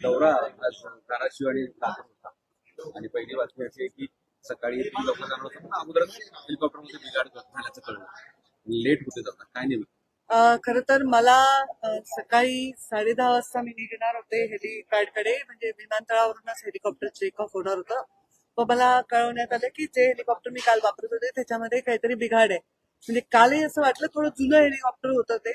दौरा आज धाराशिव आणि कात्रज होता आणि पहिली बातमी अशी आहे की सकाळी 3 लोक जाणार होते पण अगोदरच हेलिकॉप्टरमध्ये बिघाड झाल्याचं कळलं. लेट होते जातात काय नाही. खर तर मला सकाळी 10:30 वाजता मी निघणार होते हेलिपॅडकडे, म्हणजे विमानतळावरूनच हेलिकॉप्टर टेक ऑफ होणार होतं. पण मला कळवण्यात आलं की जे हेलिकॉप्टर मी काल वापरत होते त्याच्यामध्ये काहीतरी बिघाड आहे. म्हणजे कालही असं वाटलं थोडं जुनं हेलिकॉप्टर होतं ते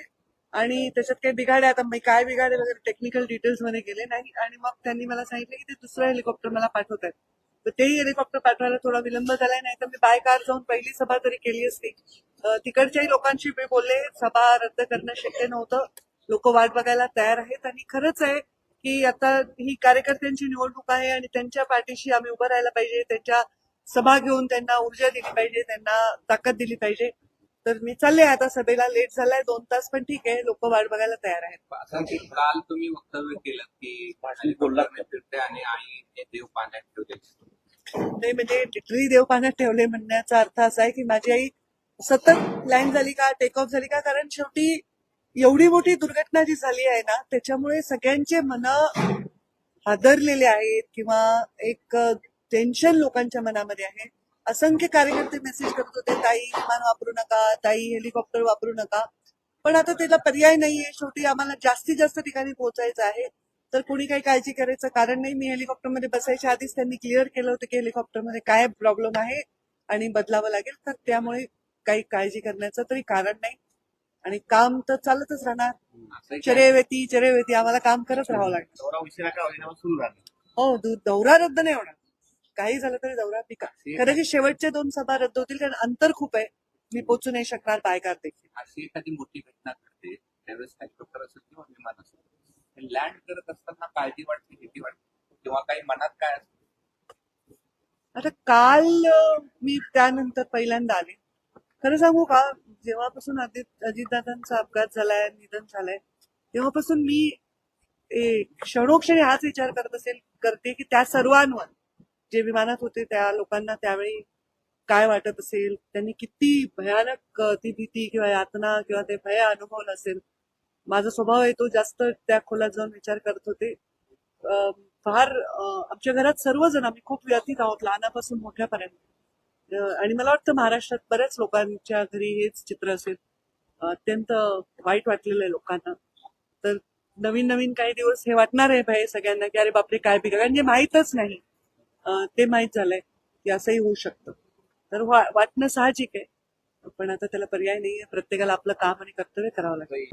आणि त्याच्यात काही बिघाड आहे. आता मी काय बिघाड आहे वगैरे टेक्निकल डिटेल्स मध्ये गेले नाही आणि मग त्यांनी मला सांगितलं की ते दुसरं हेलिकॉप्टर मला पाठवत आहेत. तर तेही हेलिकॉप्टर पाठवायला थोडा विलंब झालाय, नाही तर मी बाय कार जाऊन पहिली सभा तरी केली असती. तिकडच्याही लोकांशी मी बोलले, सभा रद्द करणं शक्य नव्हतं, लोक वाट बघायला तयार आहेत आणि खरंच आहे की आता ही कार्यकर्त्यांची निवडणूक आहे आणि त्यांच्या पाठीशी आम्ही उभं राहायला पाहिजे, त्यांच्या सभा घेऊन त्यांना ऊर्जा दिली पाहिजे, त्यांना ताकद दिली पाहिजे. तर मी चालले आता सभेला, लेट झालाय 2 तास, पण ठीक आहे, लोक वाट बघायला तयार आहेत. असं की काल तुम्ही वक्तव्य केलं की हेलिकॉप्टर फिरते आणि आई हे देव पाण्यात ठेवले. नाही म्हणजे लिटरली देव पाण्यात ठेवले म्हणण्याचा अर्थ असा आहे की माझी आई सतत लँड झाली का, टेक ऑफ झाली का, कारण शेवटी एवढी मोठी दुर्घटना जी झाली आहे ना त्याच्यामुळे सगळ्यांचे मन हादरलेले आहेत किंवा एक टेन्शन लोकांच्या मनामध्ये आहे. असंख्य कार्यकर्ते मेसेज करत होते, ताई विमान वापरू नका, ताई हेलिकॉप्टर वापरू नका. पण आता त्याला पर्याय नाहीये, शेवटी आम्हाला जास्तीत जास्त ठिकाणी पोहोचायचं आहे. तर कोणी काही काळजी करायचं कारण नाही. मी हेलिकॉप्टरमध्ये बसायच्या आधीच त्यांनी क्लिअर केलं होतं की हेलिकॉप्टरमध्ये काय प्रॉब्लेम आहे आणि बदलावं लागेल, तर त्यामुळे काही काळजी करण्याचं तरी कारण नाही आणि काम तर चालतच राहणार. चरेवेती आम्हाला काम करत राहावं लागेल. दौरा उशिरा का होईना सुरू झाला. हो, दौरा रद्द नाही होणार, काही झालं तरी दौरा पिका. कदाचित शेवटच्या 2 सभा रद्द होतील कारण अंतर खूप आहे, मी पोहोचू नाही शकणार बाय कार देखील. अशी एखादी मोठी घटना घडते त्यावेळेस हेलिकॉप्टर असेल किंवा विमान असेल, लँड करत असताना काळजी वाटते, भीती वाटते किंवा काही मनात काय असतं? आता काल मी त्यानंतर पहिल्यांदा आले. खरं सांगू का, जेव्हापासून अजितदादांचा अपघात झालाय, निधन झालंय, तेव्हापासून मी क्षणोक्षणी हाच विचार करते की त्या सर्वांवर जे विमानात होते त्या लोकांना त्यावेळी काय वाटत असेल, त्यांनी किती भयानक ती भीती किंवा यातना किंवा ते भय अनुभवलं असेल. माझा स्वभाव आहे तो जास्त त्या खोलात जाऊन विचार करत होते. फार आमच्या घरात सर्वजण आम्ही खूप व्यथित आहोत, लहानापासून मोठ्यापर्यंत. आणि मला वाटतं महाराष्ट्रात बऱ्याच लोकांच्या घरी हेच चित्र असेल. अत्यंत वाईट वाटलेलं आहे लोकांना. तर नवीन नवीन काही दिवस हे वाटणार आहे भय सगळ्यांना की अरे बापरे काय बिघाड, म्हणजे माहीतच नाही, ते माहीत झालंय की असंही होऊ शकतं. तर वाटणं साहजिक आहे, पण आता त्याला पर्याय नाहीये. प्रत्येकाला आपलं काम आणि कर्तव्य करावं लागेल.